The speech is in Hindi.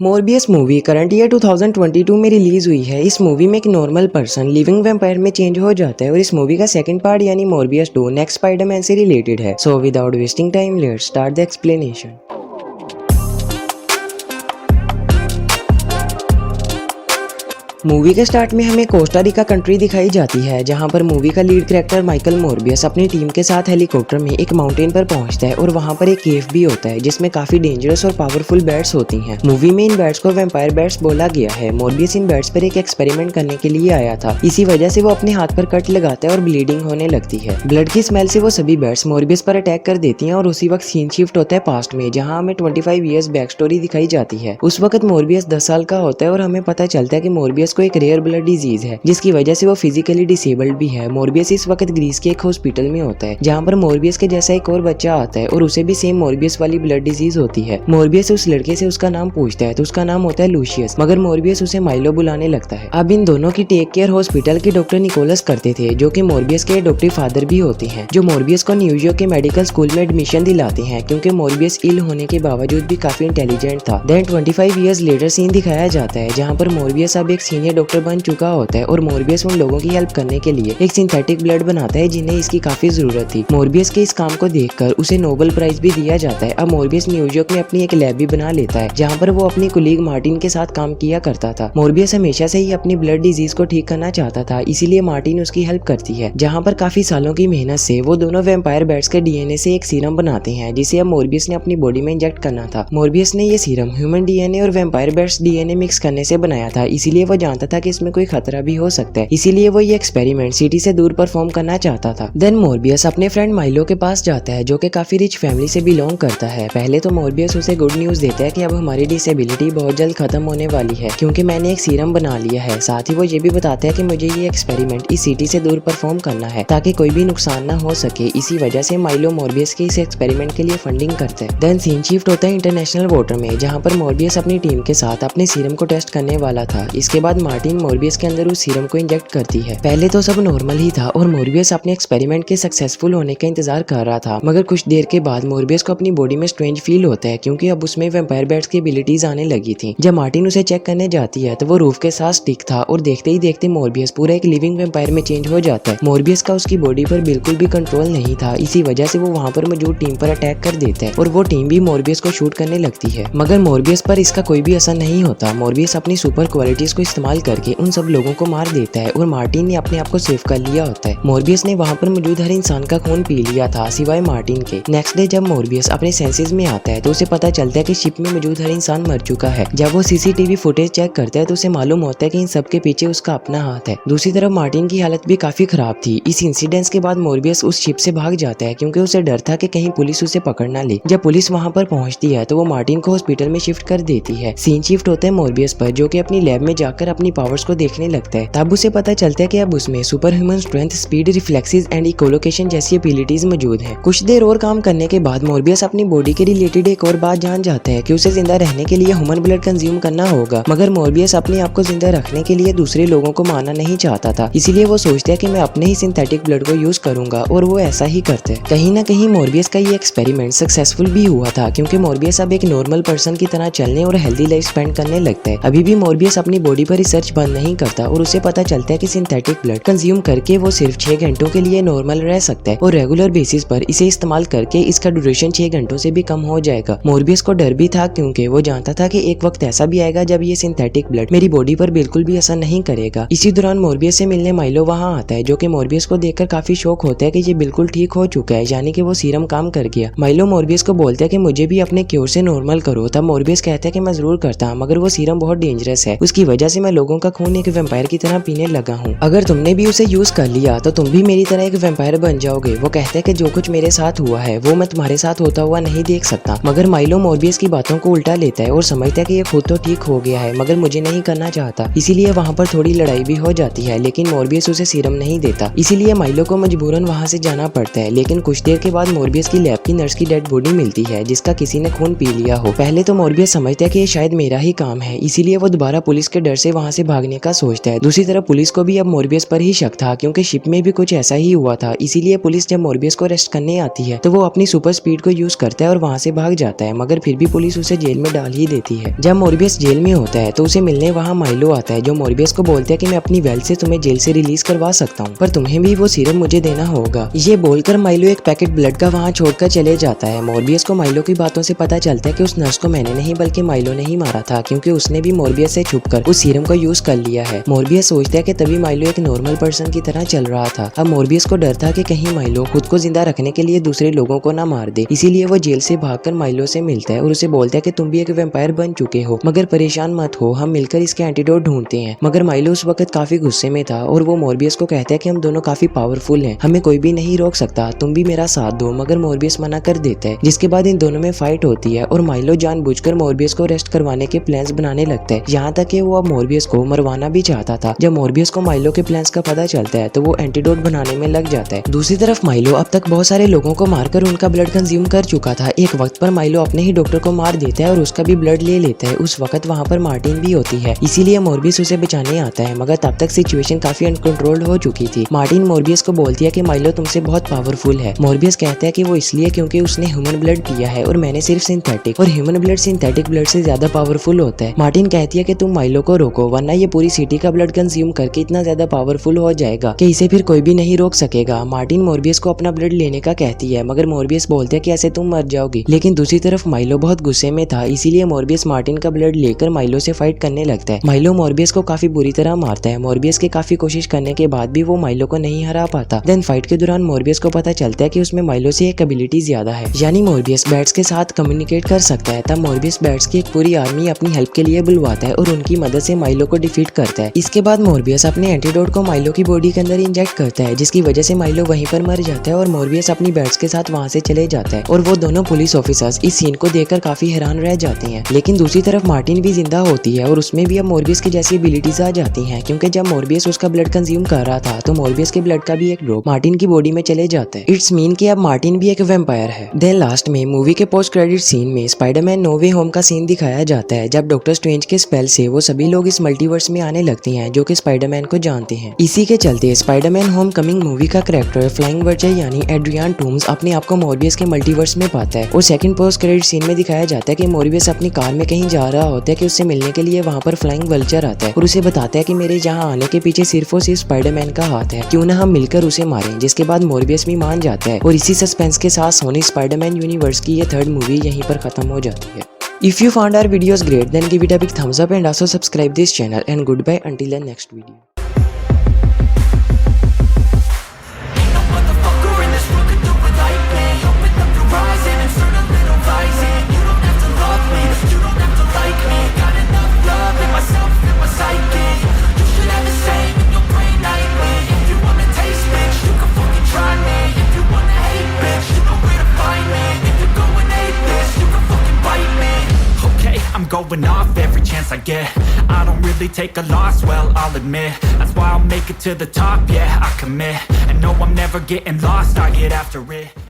मोरबियस मूवी करंट ईयर 2022 में रिलीज हुई है। इस मूवी में एक नॉर्मल पर्सन लिविंग वैम्पायर में चेंज हो जाता है और इस मूवी का सेकंड पार्ट यानी मोरबियस 2 नेक्स्ट स्पाइडरमैन से रिलेटेड है। So without wasting time let's start the explanation. Movie के स्टार्ट में हमें कोस्टा रिका कंट्री दिखाई जाती है, जहां पर मूवी का लीड कैरेक्टर माइकल मोरबियस अपनी टीम के साथ हेलीकॉप्टर में एक माउंटेन पर पहुंचता है और वहां पर एक केव भी होता है जिसमें काफी डेंजरस और पावरफुल बैट्स होती हैं। मूवी में इन बैट्स को वैम्पायर बैट्स बोला गया है। मोरबियस इन बैट्स पर एक एक्सपेरिमेंट करने के लिए आया था, इसी वजह से वो अपने हाथ पर कट लगाता है और ब्लीडिंग होने लगती है। ब्लड की स्मेल से वो सभी बैट्स मोरबियस पर अटैक कर देती हैं और उसी वक्त सीन शिफ्ट होता है पास्ट में, जहाँ हमें 25 ईयर्स बैक स्टोरी दिखाई जाती है। उस वक्त मोरबियस 10 साल का होता है और हमें पता चलता है कि मोरबियस को एक रेयर ब्लड डिजीज है जिसकी वजह से वो फिजिकली डिसेबल्ड भी है। मोरबियस इस वक्त ग्रीस के एक हॉस्पिटल में होता है, जहाँ पर मोरबियस के जैसा एक और बच्चा आता है और उसे भी सेम मोरबियस वाली ब्लड डिजीज होती है। मोरबियस उस लड़के से उसका नाम पूछता है तो उसका नाम होता है लूशियस, मगर मोरबियस उसे माइलो बुलाने लगता है। अब इन दोनों की टेक केयर हॉस्पिटल के डॉक्टर निकोलस करते थे, जो कि मोरबियस के एडॉप्टिव फादर भी होते हैं, जो मोरबियस को न्यूयॉर्क के मेडिकल स्कूल में एडमिशन दिलाते हैं क्योंकि मोरबियस इल होने के बावजूद भी काफी इंटेलिजेंट था। देन 25 ईयर्स लेटर सीन दिखाया जाता है, जहाँ पर मोरबियस अब एक सीनियर डॉक्टर बन चुका होता है और मोरबियस उन लोगों की हेल्प करने के लिए एक सिंथेटिक ब्लड बनाता है जिन्हें इसकी काफी जरूरत थी। मोरबियस के इस काम को देखकर उसे नोबेल प्राइज भी दिया जाता है। अब मोरबियस न्यूयॉर्क में अपनी एक लैब भी बना लेता है, जहाँ पर वो अपनी कुलीग मार्टिन के साथ काम किया करता था। मोरबियस हमेशा से ही अपनी ब्लड डिजीज को ठीक करना चाहता था, इसीलिए मार्टिन उसकी हेल्प करती है। जहाँ पर काफी सालों की मेहनत से वो दोनों वैम्पायर बैट्स के डीएनए से एक सीरम बनाते हैं, जिसे अब मोरबियस ने अपनी बॉडी में इंजेक्ट करना था। मोरबियस ने ये सीरम ह्यूमन डीएनए और वैम्पायर बैट्स डीएनए मिक्स करने से बनाया था, इसीलिए वो जानता था कि इसमें कोई खतरा भी हो सकता है, इसीलिए वो ये एक्सपेरिमेंट सिटी से दूर परफॉर्म करना चाहता था। देन मोरबियस अपने फ्रेंड माइलो के पास जाता है, जो कि काफी रिच फैमिली से बिलोंग करता है। पहले तो मोरबियस उसे गुड न्यूज देता है कि अब हमारी डिसेबिलिटी बहुत जल्द खत्म होने वाली है क्योंकि मैंने एक सीरम बना लिया है। साथ ही वो ये भी बताता है कि मुझे ये एक्सपेरिमेंट इस सिटी से दूर परफॉर्म करना है ताकि कोई भी नुकसान ना हो सके। इसी वजह से माइलो मोरबियस के इस एक्सपेरिमेंट के लिए फंडिंग करता है। देन सीन शिफ्ट होता है इंटरनेशनल वाटर में, जहाँ पर मोरबियस अपनी टीम के साथ अपने सीरम को टेस्ट करने वाला था। इसके बाद मार्टिन मोरबियस के अंदर उस सीरम को इंजेक्ट करती है। पहले तो सब नॉर्मल ही था और मोरबियस अपने एक्सपेरिमेंट के सक्सेसफुल होने का इंतजार कर रहा था, मगर कुछ देर के बाद मोरबियस को अपनी बॉडी में स्ट्रेंज फील होता है क्योंकि अब उसमें वैम्पायर बैट्स की एबिलिटीज आने लगी थी। जब मार्टिन उसे चेक करने जाती है तो वो रूफ के साथ स्टिक था और देखते ही देखते मोरबियस पूरा एक लिविंग वैम्पायर में चेंज हो जाता है। मोरबियस का उसकी बॉडी पर बिल्कुल भी कंट्रोल नहीं था, इसी वजह से वो वहाँ पर मौजूद टीम पर अटैक कर देता है और वो टीम भी मोरबियस को शूट करने लगती है, मगर मोरबियस पर इसका कोई भी असर नहीं होता। मोरबियस अपनी सुपर क्वालिटीज को इस्तेमाल करके उन सब लोगों को मार देता है और मार्टिन ने अपने आप को सेव कर लिया होता है। मोरबियस ने वहाँ पर मौजूद हर इंसान का खून पी लिया था सिवाय मार्टिन के। नेक्स्ट डे जब मोरबियस अपने सेंसेस में आता है तो उसे पता चलता है कि शिप में मौजूद हर इंसान मर चुका है। जब वो सीसीटीवी फुटेज चेक करता है तो उसे मालूम होता है कि इन सब के पीछे उसका अपना हाथ है। दूसरी तरफ मार्टिन की हालत भी काफी खराब थी। इस इंसिडेंट के बाद मोरबियस उस शिप से भाग जाता है क्योंकि उसे डर था कि कहीं पुलिस उसे पकड़ ना ले। जब पुलिस वहाँ पर पहुँचती है तो वो मार्टिन को हॉस्पिटल में शिफ्ट कर देती है। सीन शिफ्ट होता है मोरबियस पर, जो कि अपनी लैब में जाकर अपनी पावर्स को देखने लगता है। तब उसे पता चलता है कि अब उसमें super human strength, speed, reflexes and echolocation जैसी एबिलिटीज मौजूद हैं। कुछ देर और काम करने के बाद मोरबियस अपनी बॉडी के रिलेटेड एक और बात जान जाता है कि उसे जिंदा रहने के लिए ह्यूमन ब्लड कंज्यूम करना होगा, मगर मोरबियस अपने आप को जिंदा रखने के लिए दूसरे लोगों को मारना नहीं चाहता था, इसीलिए वो सोचता है कि मैं अपने ही सिंथेटिक ब्लड को यूज करूंगा और वो ऐसा ही करते हैं। कहीं ना कहीं मोरबियस का ये एक्सपेरिमेंट सक्सेसफुल भी हुआ था क्योंकि मोरबियस अब एक नॉर्मल पर्सन की तरह चलने और हेल्दी लाइफ स्पेंड करने लगता है। अभी भी मोरबियस अपनी बॉडी पर रिसर्च बंद नहीं करता और उसे पता चलता है कि सिंथेटिक ब्लड कंज्यूम करके वो सिर्फ 6 घंटों के लिए नॉर्मल रह सकता है और रेगुलर बेसिस पर इसे इस्तेमाल करके इसका ड्यूरेशन 6 घंटों से भी कम हो जाएगा। मोरबियस को डर भी था क्योंकि वो जानता था कि एक वक्त ऐसा भी आएगा जब ये सिंथेटिक ब्लड मेरी बॉडी पर बिल्कुल भी असर नहीं करेगा। इसी दौरान मोरबियस से मिलने माइलो वहाँ आता है, जो कि मोरबियस को देखकर काफी शौक होता है कि ये बिल्कुल ठीक हो चुका है, यानी कि वो सीरम काम कर गया। माइलो मोरबियस को बोलता है कि मुझे भी अपने क्योर से नॉर्मल करो। तब मोरबियस कहता है कि मैं जरूर करता, मगर वो सीरम बहुत डेंजरस है, उसकी वजह से मैं लोगों का खून एक वैम्पायर की तरह पीने लगा हूँ। अगर तुमने भी उसे यूज कर लिया तो तुम भी मेरी तरह एक वैम्पायर बन जाओगे। वो कहते हैं कि जो कुछ मेरे साथ हुआ है वो मैं तुम्हारे साथ होता हुआ नहीं देख सकता, मगर माइलो मोरबियस की बातों को उल्टा लेता है और समझता है कि ये खुद तो ठीक हो गया है मगर मुझे नहीं करना चाहता, इसीलिए वहाँ पर थोड़ी लड़ाई भी हो जाती है, लेकिन मोरबियस उसे सीरम नहीं देता, इसीलिए माइलो को मजबूरन वहाँ से जाना पड़ता है। लेकिन कुछ देर के बाद मोरबियस की लैब की नर्स की डेड बॉडी मिलती है जिसका किसी ने खून पी लिया हो। पहले तो मोरबियस समझता है कि ये शायद मेरा ही काम है, इसीलिए वो दोबारा पुलिस के डर से वहाँ से भागने का सोचता है। दूसरी तरफ पुलिस को भी अब मोर्बियस पर ही शक था क्योंकि शिप में भी कुछ ऐसा ही हुआ था। इसीलिए पुलिस जब मोर्बियस को अरेस्ट करने आती है तो वो अपनी सुपर स्पीड को यूज करता है और वहाँ से भाग जाता है, मगर फिर भी पुलिस उसे जेल में डाल ही देती है। जब मोर्बियस जेल में होता है तो उसे मिलने वहाँ माइलो आता है, जो मोर्बियस को बोलता है कि मैं अपनी वेल्थ से तुम्हें जेल से रिलीज करवा सकता हूँ, पर तुम्हें भी वो सीरम मुझे देना होगा। ये बोलकर माइलो एक पैकेट ब्लड का वहाँ छोड़कर चले जाता है। मोर्बियस को माइलो की बातों से पता चलता है कि उस नर्स को मैंने नहीं बल्कि माइलो ने ही मारा था, क्योंकि उसने भी मोर्बियस से छुपकर उस सीरम को यूज कर लिया है। मोर्बियस सोचता है कि तभी माइलो एक नॉर्मल पर्सन की तरह चल रहा था। अब मोर्बियस को डर था कि कहीं माइलो खुद को जिंदा रखने के लिए दूसरे लोगों को ना मार दे, इसीलिए वो जेल से भागकर माइलो से मिलता है और उसे बोलता है कि तुम भी एक वैम्पायर बन चुके हो, मगर परेशान मत हो, हम मिलकर इसके एंटीडोट ढूंढते हैं। मगर माइलो उस वक्त काफी गुस्से में था और वो मोर्बियस को कहता है कि हम दोनों काफी पावरफुल हैं, हमें कोई भी नहीं रोक सकता, तुम भी मेरा साथ दो। मगर मोर्बियस मना कर देता है, जिसके बाद इन दोनों में फाइट होती है और माइलो जानबूझकर मोर्बियस को अरेस्ट करवाने के प्लान्स बनाने लगता है, यहाँ तक कि वो अब मोर्बियस को मरवाना भी चाहता था। जब मोर्बियस को माइलो के प्लान्स का पता चलता है तो वो एंटीडोट बनाने में लग जाता है। दूसरी तरफ माइलो अब तक बहुत सारे लोगों को मारकर उनका ब्लड कंज्यूम कर चुका था। एक वक्त पर माइलो अपने ही डॉक्टर को मार देता है और उसका भी ब्लड ले लेता है। उस वक्त वहाँ पर मार्टिन भी होती है, इसीलिए मोर्बियस उसे बचाने आता है, मगर तब तक सिचुएशन काफी अनकंट्रोल्ड हो चुकी थी। मार्टिन मोर्बियस को बोलती है कि माइलो तुमसे बहुत पावरफुल है। मोर्बियस कहता है कि वो इसलिए क्योंकि उसने ह्यूमन ब्लड पिया है और मैंने सिर्फ सिंथेटिक, और ह्यूमन ब्लड सिंथेटिक ब्लड से ज्यादा पावरफुल होता है। मार्टिन कहती है कि तुम माइलो को रोको, वरना ये पूरी सिटी का ब्लड कंज्यूम करके इतना ज्यादा पावरफुल हो जाएगा कि इसे फिर कोई भी नहीं रोक सकेगा। मार्टिन मोर्बियस को अपना ब्लड लेने का कहती है, मगर मोर्बियस बोलते हैं कि ऐसे तुम मर जाओगी। लेकिन दूसरी तरफ माइलो बहुत गुस्से में था, इसीलिए मोर्बियस मार्टिन का ब्लड लेकर माइलो से फाइट करने लगता है। माइलो मोर्बियस को काफी बुरी तरह मारता है। मोर्बियस के काफी कोशिश करने के बाद भी वो माइलो को नहीं हरा पाता। देन फाइट के दौरान मोर्बियस को पता चलता है कि उसमें माइलो से एक एबिलिटी ज्यादा है, यानी मोर्बियस बैट्स के साथ कम्युनिकेट कर सकता है। तब मोर्बियस बैट्स की एक पूरी आर्मी अपनी हेल्प के लिए बुलवाता है और उनकी मदद से माइलो को डिफीट करता है। इसके बाद मोर्बियस अपने एंटीडोट को माइलो की बॉडी के अंदर इंजेक्ट करता है, जिसकी वजह से माइलो वहीं पर मर जाता है और मोर्बियस अपनी बैट्स के साथ वहां से चले जाता है। और वो दोनों पुलिस ऑफिसर्स इस सीन को देखकर काफी हैरान रह जाते हैं। लेकिन दूसरी तरफ मार्टिन भी जिंदा होती है और उसमें भी अब मोर्बियस की जैसी एबिलिटीज आ जाती हैं, क्योंकि जब मोर्बियस उसका ब्लड कंज्यूम कर रहा था तो मोर्बियस के ब्लड का भी एक ड्रॉप मार्टिन की बॉडी में चले जाता है। इट्स मीन कि अब मार्टिन भी एक वैम्पायर है। देन लास्ट में मूवी के पोस्ट क्रेडिट सीन में स्पाइडरमैन नो वे होम का सीन दिखाया जाता है, जब डॉक्टर स्ट्रेंज के स्पेल से वो सभी लोग इस मल्टीवर्स में आने लगते हैं जो कि स्पाइडरमैन को जानते हैं। इसी के चलते स्पाइडरमैन होम कमिंग मूवी का कैरेक्टर फ्लाइंग वर्चर यानी एड्रियन टूम्स अपने आप को मोर्बियस के मल्टीवर्स में पाता है। और सेकंड पोस्ट क्रेडिट सीन में दिखाया जाता है कि मोर्बियस अपनी कार में कहीं जा रहा होता है कि उससे मिलने के लिए वहाँ पर फ्लाइंग वल्चर आता है और उसे बताता है कि मेरे यहाँ आने के पीछे सिर्फ और सिर्फ स्पाइडरमैन का हाथ है, क्यों ना हम मिलकर उसे मारें। जिसके बाद मोर्बियस भी मान जाता है और इसी सस्पेंस के साथ सोनी स्पाइडरमैन यूनिवर्स की ये थर्ड मूवी यहीं पर खत्म हो जाती है। If you found our videos great, then give it a big thumbs up and also subscribe this channel, and goodbye until the next video. Going off every chance I get. I don't really take a loss, well, I'll admit. That's why I'll make it to the top, yeah, I commit. And no, I'm never getting lost, I get after it.